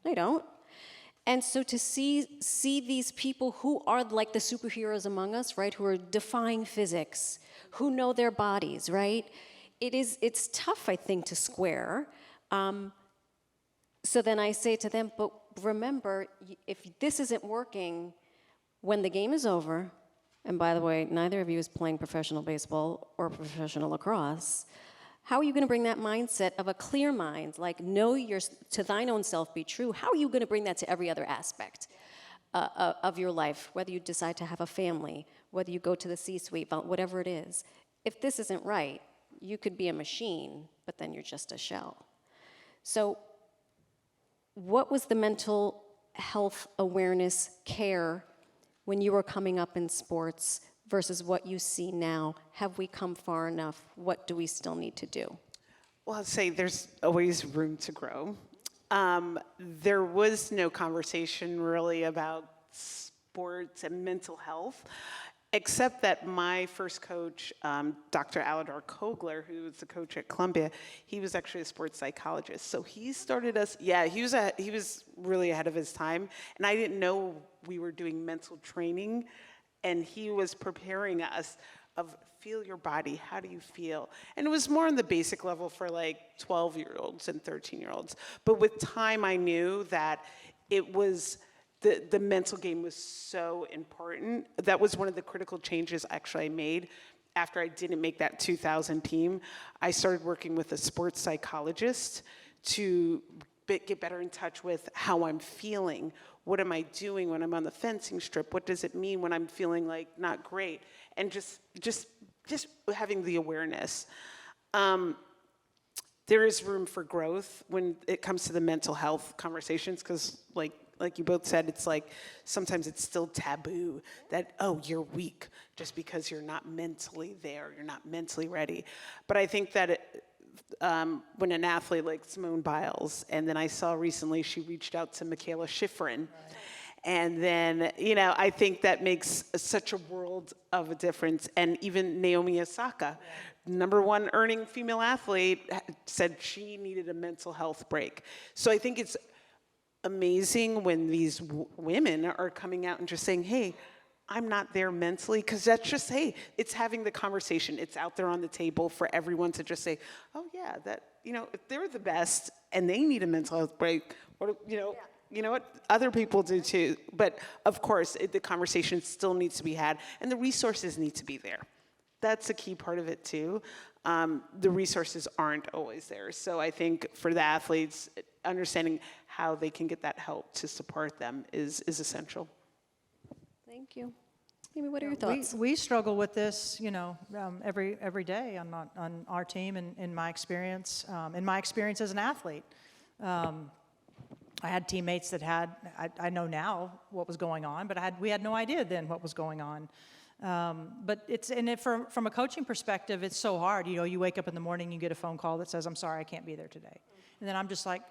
No, you don't. And so to see these people who are like the superheroes among us, right, who are defying physics, who know their bodies, right? It's tough, I think, to square. So then I say to them, but remember, if this isn't working, when the game is over, and by the way, neither of you is playing professional baseball or professional lacrosse, how are you going to bring that mindset of a clear mind, like know to thine own self be true? How are you going to bring that to every other aspect of your life, whether you decide to have a family, whether you go to the C-suite, whatever it is? If this isn't right, you could be a machine, but then you're just a shell. So what was the mental health awareness care when you were coming up in sports versus what you see now? Have we come far enough? What do we still need to do? Well, I'd say there's always room to grow. There was no conversation really about sports and mental health, except that my first coach, Dr. Aladar Kogler, who was the coach at Columbia, he was actually a sports psychologist. So he started us, he was really ahead of his time. And I didn't know we were doing mental training. And he was preparing us of feel your body, how do you feel? And it was more on the basic level for like 12-year-olds and 13-year-olds. But with time, I knew that it was, the mental game was so important. That was one of the critical changes actually I made after I didn't make that 2000 team. I started working with a sports psychologist to get better in touch with how I'm feeling. What am I doing when I'm on the fencing strip? What does it mean when I'm feeling like not great? And just having the awareness. There is room for growth when it comes to the mental health conversations, because like you both said, it's like sometimes it's still taboo that, oh, you're weak just because you're not mentally there, you're not mentally ready. But I think that when an athlete like Simone Biles, and then I saw recently she reached out to Michaela Schifrin, right. And then, I think that makes such a world of a difference. And even Naomi Osaka, #1 earning female athlete, said she needed a mental health break. So I think it's amazing when these women are coming out and just saying, hey, I'm not there mentally, because that's just, hey, it's having the conversation. It's out there on the table for everyone to just say, oh yeah, that, if they're the best and they need a mental health break, you know what, other people do too. But of course, the conversation still needs to be had, and the resources need to be there. That's a key part of it too. The resources aren't always there. So I think for the athletes, understanding how they can get that help to support them is essential. Thank you. Amy, what are your thoughts? We struggle with this, every day on our team, and in my experience as an athlete. I had teammates that I know now what was going on, but we had no idea then what was going on. But from a coaching perspective, it's so hard. You wake up in the morning, you get a phone call that says, I'm sorry, I can't be there today. And then I'm just like,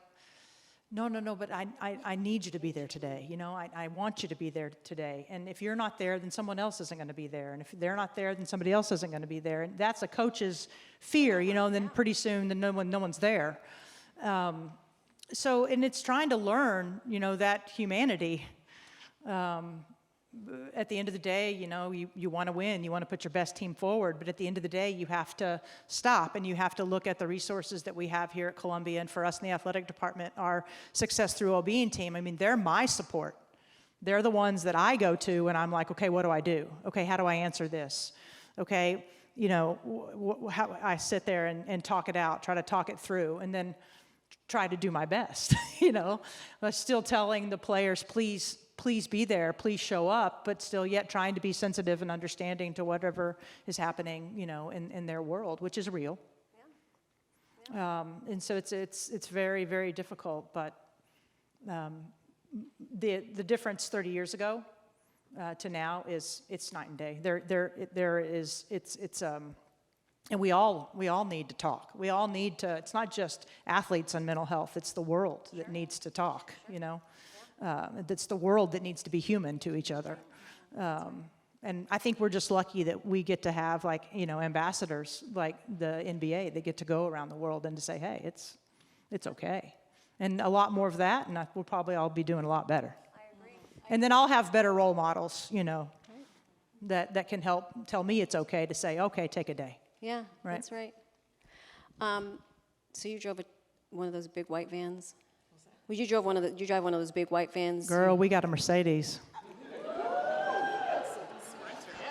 no, but I need you to be there today. I want you to be there today. And if you're not there, then someone else isn't going to be there. And if they're not there, then somebody else isn't going to be there. And that's a coach's fear, and then pretty soon, then no one's there. So, and it's trying to learn, that humanity. at the end of the day, you know, you want to win, you want to put your best team forward, but at the end of the day, you have to stop and you have to look at the resources that we have here at Columbia. And for us in the athletic department, our Success Through Wellbeing team, I mean, they're my support. They're the ones that I go to and I'm like, okay, what do I do? Okay, how do I answer this? Okay, you know, how I sit there and talk it out, try to talk it through, and then try to do my best, you know. I'm still telling the players, please be there, please show up, but still yet trying to be sensitive and understanding to whatever is happening, you know, in their world, which is real. Yeah. And so it's very, very difficult, but the difference 30 years ago to now it's night and day. There is and we all need to talk. We all need to. It's not just athletes on mental health. It's the world that needs to talk. You know, it's the world that needs to be human to each other. And I think we're just lucky that we get to have, like, you know, ambassadors like the NBA that get to go around the world and to say, hey, it's okay. And a lot more of that, and we'll probably all be doing a lot better. I agree. And then I'll have better role models, you know, that can help tell me it's okay to say, okay, take a day. Yeah, right. That's right. So you drove one of those big white vans? Well, you drive one of those big white vans? Girl, we got a Mercedes.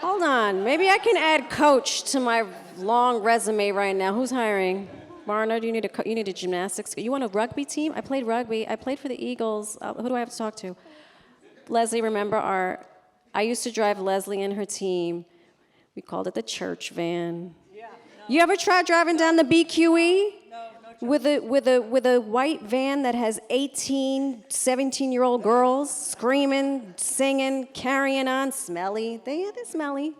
Hold on, maybe I can add coach to my long resume right now. Who's hiring? Barnard, you need a gymnastics. You want a rugby team? I played rugby. I played for the Eagles. Who do I have to talk to? Leslie, remember I used to drive Leslie and her team. We called it the church van. Yeah, no. You ever tried driving down the BQE? No with a white van that has 18, 17-year-old girls screaming, singing, carrying on, smelly. They're smelly.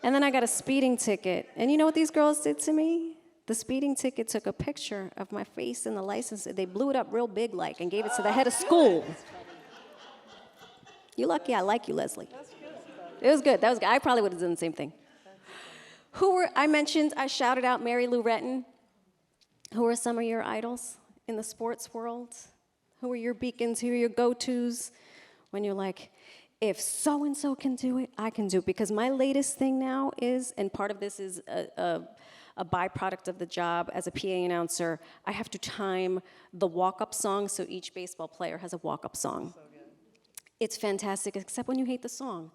And then I got a speeding ticket. And you know what these girls did to me? The speeding ticket took a picture of my face in the license. They blew it up real big like and gave it to the head of school. You're lucky I like you, Leslie. It was good. That was good. I probably would have done the same thing. I shouted out Mary Lou Retton. Who are some of your idols in the sports world? Who are your beacons? Who are your go-tos? When you're like, if so-and-so can do it, I can do it. Because my latest thing now is, and part of this is a byproduct of the job as a PA announcer, I have to time the walk-up song so each baseball player has a walk-up song. So good. It's fantastic, except when you hate the song.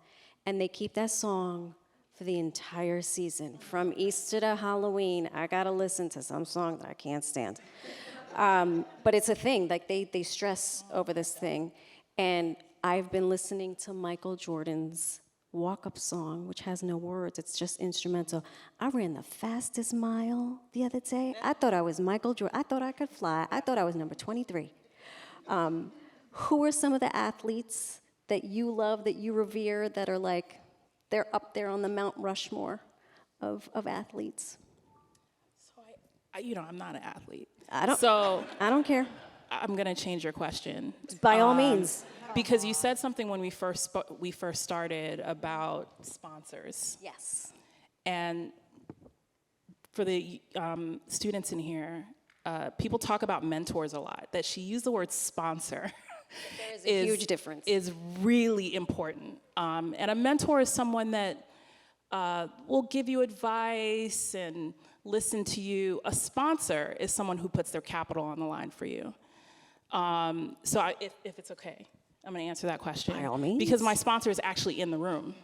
And they keep that song for the entire season. From Easter to Halloween, I gotta listen to some song that I can't stand. But it's a thing, like they stress over this thing. And I've been listening to Michael Jordan's walk-up song, which has no words, it's just instrumental. I ran the fastest mile the other day. I thought I was Michael Jordan. I thought I could fly. I thought I was number 23. Who are some of the athletes that you love, that you revere, that are like, they're up there on the Mount Rushmore of athletes? So I'm not an athlete. I don't care. I'm gonna change your question. By all means. Because you said something when we first started about sponsors. Yes. And for the students in here, people talk about mentors a lot. That she used the word sponsor. There is a huge difference. Is really important. And a mentor is someone that will give you advice and listen to you. A sponsor is someone who puts their capital on the line for you. If it's okay, I'm going to answer that question. By all means. Because my sponsor is actually in the room.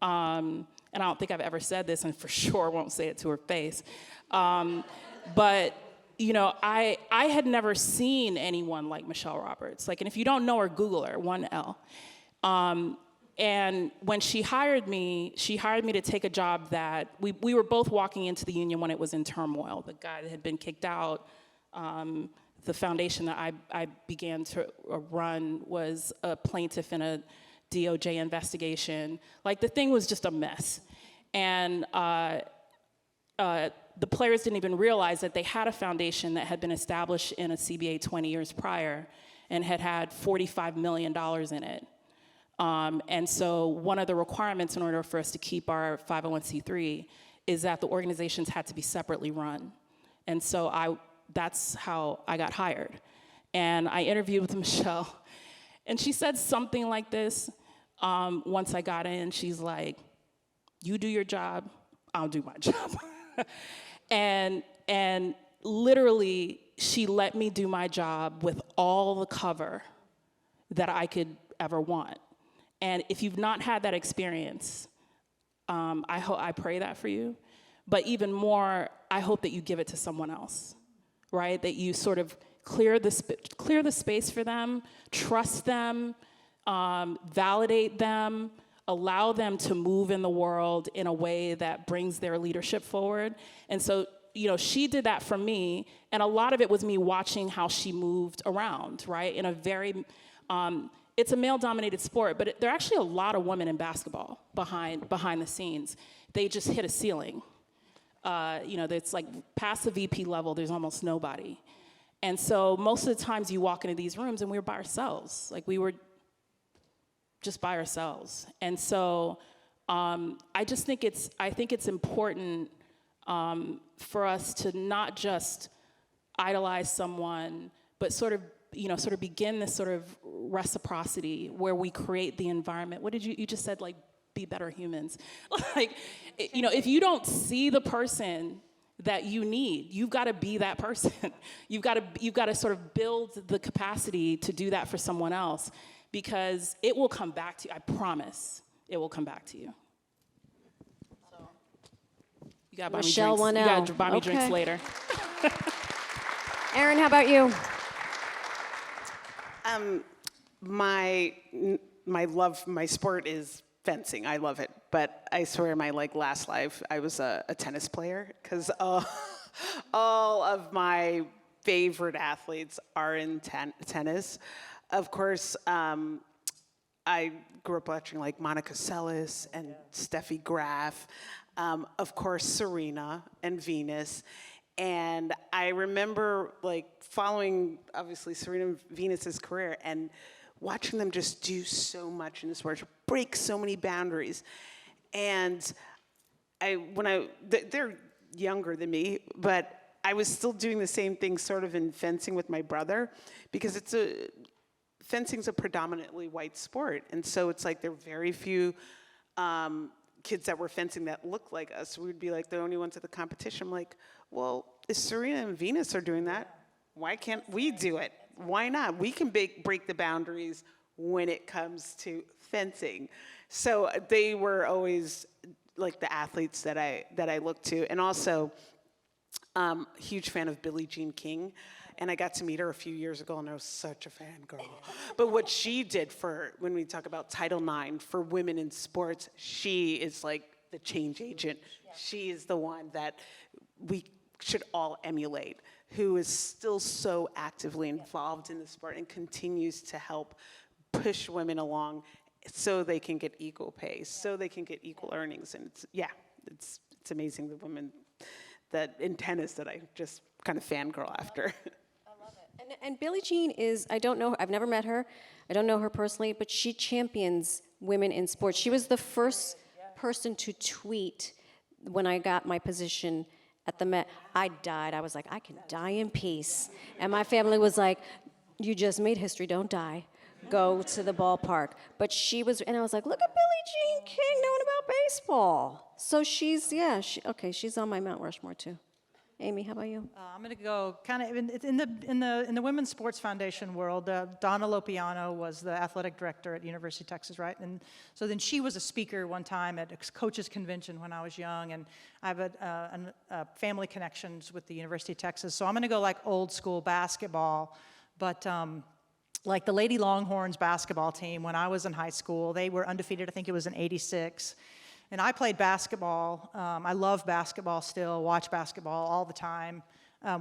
And I don't think I've ever said this, and for sure won't say it to her face. But you know, I had never seen anyone like Michelle Roberts. Like, and if you don't know her, Google her, 1L. And when she hired me to take a job that we were both walking into the union when it was in turmoil. The guy that had been kicked out, the foundation that I began to run was a plaintiff in a DOJ investigation. Like, the thing was just a mess. And the players didn't even realize that they had a foundation that had been established in a CBA 20 years prior and had $45 million in it. And so one of the requirements in order for us to keep our 501c3 is that the organizations had to be separately run. And so that's how I got hired. And I interviewed with Michelle, and she said something like this. once I got in, she's like, you do your job, I'll do my job. and literally, she let me do my job with all the cover that I could ever want. And if you've not had that experience, I pray that for you. But even more, I hope that you give it to someone else, right? That you sort of clear the space for them, trust them, validate them, allow them to move in the world in a way that brings their leadership forward. And so, she did that for me, and a lot of it was me watching how she moved around, right? In a very, it's a male-dominated sport, but there are actually a lot of women in basketball behind the scenes. They just hit a ceiling. It's like past the VP level, there's almost nobody. And so most of the times you walk into these rooms and we were by ourselves. Like, we were just by ourselves. And so I think it's important for us to not just idolize someone, but sort of begin this sort of reciprocity where we create the environment. What did you just said, like, be better humans. Like, if you don't see the person that you need, you've got to be that person. You've got to sort of build the capacity to do that for someone else, because it will come back to you. I promise it will come back to you. So you got to buy me Michelle drinks. You Wannell. got to buy me drinks later. Aaron, how about you? My sport is fencing. I love it. But I swear my last life, I was a tennis player, because all of my favorite athletes are in tennis. Of course, I grew up watching Monica Seles and Steffi Graf, of course Serena and Venus. And I remember following, obviously, Serena Venus's career and watching them just do so much in the sport, break so many boundaries. And they're younger than me, but I was still doing the same thing sort of in fencing with my brother, because fencing's a predominantly white sport. And so it's there are very few kids that were fencing that looked like us. We'd be the only ones at the competition. I'm like, well, if Serena and Venus are doing that, why can't we do it? Why not? We can break the boundaries when it comes to fencing. So they were always the athletes that I looked to. And also, huge fan of Billie Jean King. And I got to meet her a few years ago, and I was such a fangirl. But what she did when we talk about Title IX for women in sports, she is the change agent. She is the one that we should all emulate, who is still so actively involved in the sport and continues to help push women along so they can get equal pay, so they can get equal earnings. And it's amazing, the women that in tennis that I just kind of fangirl after. And Billie Jean is, I don't know, I've never met her. I don't know her personally, but she champions women in sports. She was the first person to tweet when I got my position at the Met. I died. I was like, I can die in peace. And my family was like, you just made history, don't die. Go to the ballpark. But she was, and I was like, look at Billie Jean King knowing about baseball. So she's on my Mount Rushmore too. Amy, how about you? I'm going to go kind of in the Women's Sports Foundation world. Donna Lopiano was the athletic director at University of Texas, right? And so then she was a speaker one time at a coaches convention when I was young, and I have a family connections with the University of Texas. So I'm going to go old school basketball, but the Lady Longhorns basketball team when I was in high school, they were undefeated. I think it was in '86. And I played basketball. I love basketball still, watch basketball all the time,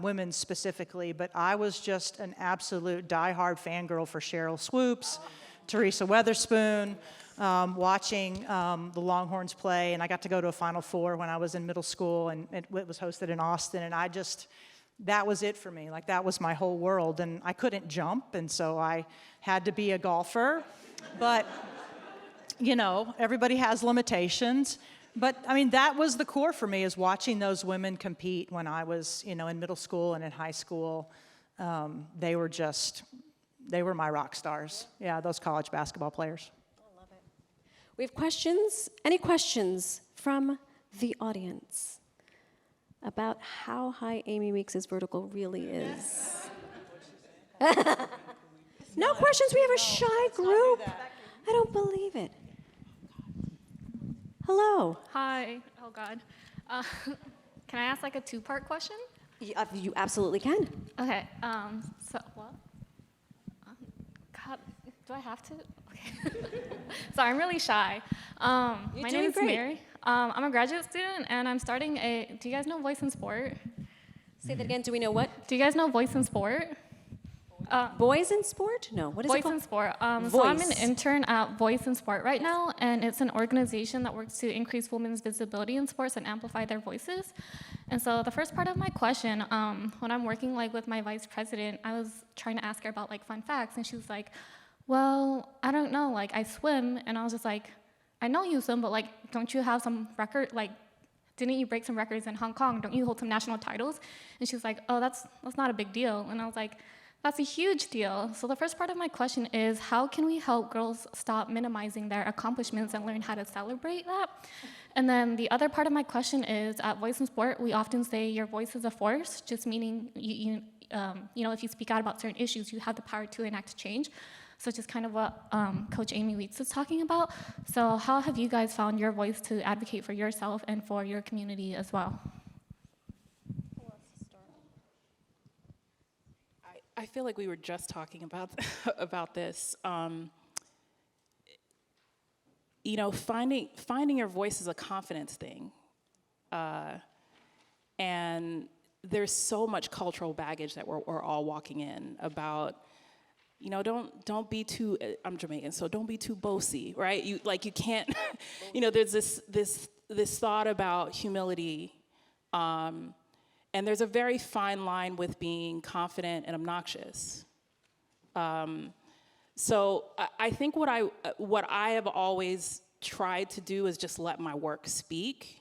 women specifically. But I was just an absolute diehard fangirl for Cheryl Swoops, Teresa Weatherspoon, watching the Longhorns play. And I got to go to a Final Four when I was in middle school, and it was hosted in Austin. And that was it for me. That was my whole world. And I couldn't jump, and so I had to be a golfer. But everybody has limitations. But, that was the core for me, is watching those women compete when I was, in middle school and in high school. They were my rock stars. Yeah, those college basketball players. I love it. We have questions? Any questions from the audience about how high Amy Weeks' vertical really is? No questions? We have a shy group. I don't believe it. Hello. Hi. Oh God. Can I ask like a two-part question? You absolutely can. Okay. So what? God, do I have to? Okay. Sorry, I'm really shy. My name doing is great. Mary. I'm a graduate student, and I'm starting a. Do you guys know Voice in Sport? Say that again. Do we know what? Do you guys know Voice in Sport? Boys in sport? No. What is it Voice called? in Sport. So I'm an Voice. intern at Voice in Sport right now, and it's an organization that works to increase women's visibility in sports and amplify their voices. And so the first part of my question, when I'm working like with my vice president, I was trying to ask her about like fun facts, and she was like, "Well, I don't know. Like I swim," and I was just like, "I know you swim, but like, don't you have some record like?" Didn't you break some records in Hong Kong? Don't you hold some national titles? And she was like, "Oh, that's not a big deal." And I was like, "That's a huge deal." So the first part of my question is, how can we help girls stop minimizing their accomplishments and learn how to celebrate that? And then the other part of my question is, at Voice in Sport, we often say your voice is a force, just meaning you know, if you speak out about certain issues, you have the power to enact change. So just kind of what Coach Amy Weeks is talking about. So how have you guys found your voice to advocate for yourself and for your community as well? I feel like we were just talking about about this. You know, finding your voice is a confidence thing, and there's so much cultural baggage that we're all walking in about. You know, don't be too. I'm Jamaican, so don't be too bossy, right? You can't. You know, there's this thought about humility. And there's a very fine line with being confident and obnoxious. So I think what I have always tried to do is just let my work speak.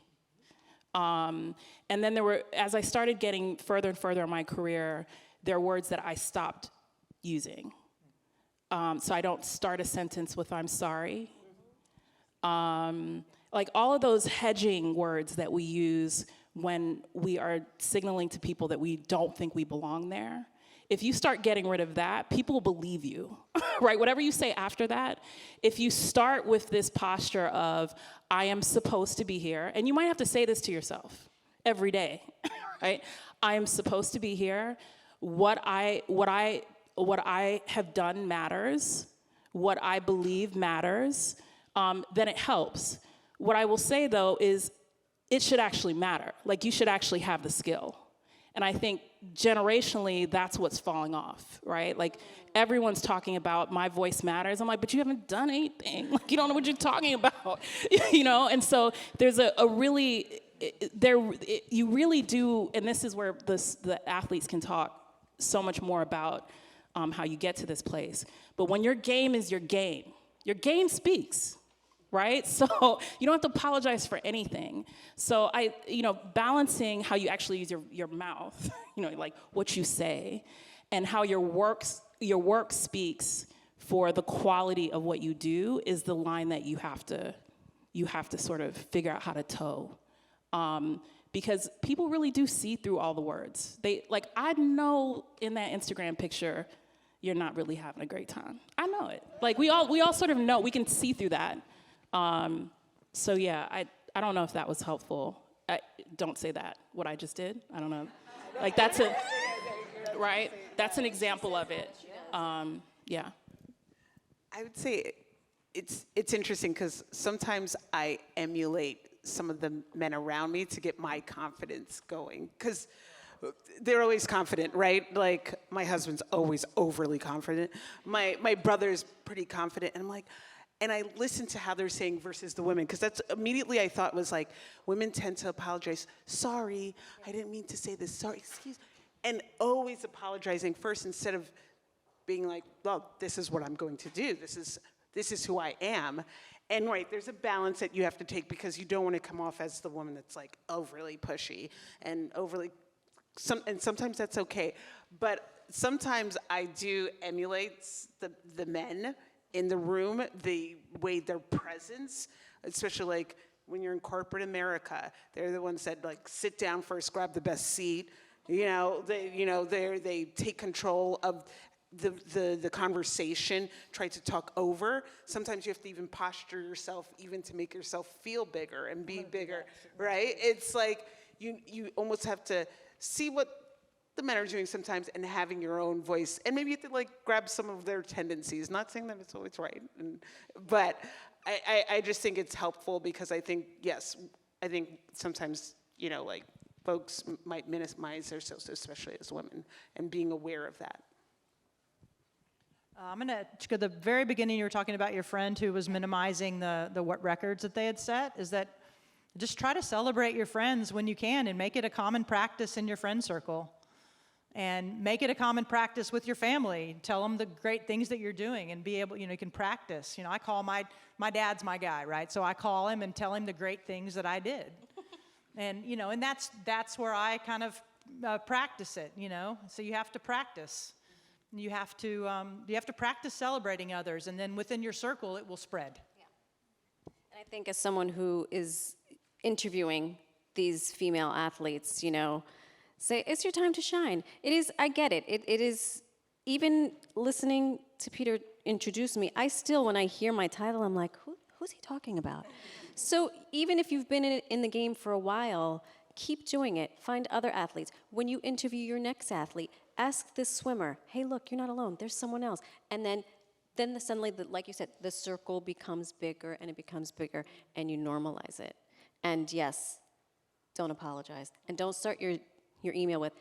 And then as I started getting further and further in my career, there are words that I stopped using. So I don't start a sentence with "I'm sorry." Like all of those hedging words that we use when we are signaling to people that we don't think we belong there. If you start getting rid of that, people will believe you, right? Whatever you say after that, if you start with this posture of, I am supposed to be here, and you might have to say this to yourself every day, right? I am supposed to be here. What I have done matters. What I believe matters. Then it helps. What I will say, though, is it should actually matter. Like, you should actually have the skill. And I think generationally, that's what's falling off, right? Like, everyone's talking about my voice matters. I'm like, but you haven't done anything. Like, you don't know what you're talking about, you know? And so there's you really do, and this is where the athletes can talk so much more about how you get to this place. But when your game is your game speaks. Right? So you don't have to apologize for anything. So balancing how you actually use your mouth, like what you say, and how your work speaks for the quality of what you do is the line that you have to sort of figure out how to toe. Because people really do see through all the words. I know in that Instagram picture, you're not really having a great time. I know it. Like we all sort of know, we can see through that. So yeah, I don't know if that was helpful. Don't say that, what I just did. I don't know. Like that's right? That's an example of it. Yeah. I would say it's interesting because sometimes I emulate some of the men around me to get my confidence going because they're always confident, right? Like my husband's always overly confident. My brother's pretty confident, and I'm like, and I listen to how they're saying versus the women, because that's immediately I thought was like, women tend to apologize. Sorry, I didn't mean to say this. Sorry, excuse. And always apologizing first instead of being like, well, this is what I'm going to do. This is who I am. And right, there's a balance that you have to take because you don't want to come off as the woman that's like overly pushy and overly, and sometimes that's okay. But sometimes I do emulate the men in the room, the way their presence, especially like when you're in corporate America, they're the ones that like sit down first, grab the best seat. They take control of the conversation, try to talk over. Sometimes you have to even posture yourself even to make yourself feel bigger and be bigger, right? It's like you almost have to see what the men are doing sometimes and having your own voice. And maybe you have to like grab some of their tendencies, not saying that it's always right. But I just think it's helpful because I think, yes, I think sometimes, like folks might minimize themselves, especially as women, and being aware of that. I'm going to go to the very beginning. You were talking about your friend who was minimizing the what records that they had set. Is that just try to celebrate your friends when you can and make it a common practice in your friend circle. And make it a common practice with your family. Tell them the great things that you're doing and be able, you can practice. I call my dad's my guy, right? So I call him and tell him the great things that I did. And, and that's where I kind of practice it, So you have to practice. You have to practice celebrating others, and then within your circle, it will spread. Yeah. And I think as someone who is interviewing these female athletes, say, it's your time to shine. It is, I get it. It is, even listening to Peter introduce me, I still, when I hear my title, I'm like, who's he talking about? So even if you've been in the game for a while, keep doing it. Find other athletes. When you interview your next athlete, ask this swimmer, hey, look, you're not alone. There's someone else. And then suddenly, like you said, the circle becomes bigger and it becomes bigger, and you normalize it. And yes, don't apologize. And don't start your email with,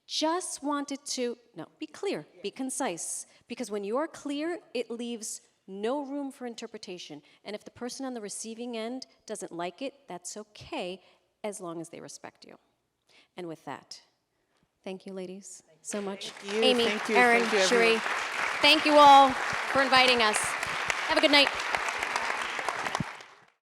just wanted to, no, be clear, be concise. Because when you're clear, it leaves no room for interpretation. And if the person on the receiving end doesn't like it, that's okay, as long as they respect you. And with that, thank you, ladies, so much. Thank you. Amy, Thank you. Erin, Thank you, Cherie, everyone. thank you all for inviting us. Have a good night.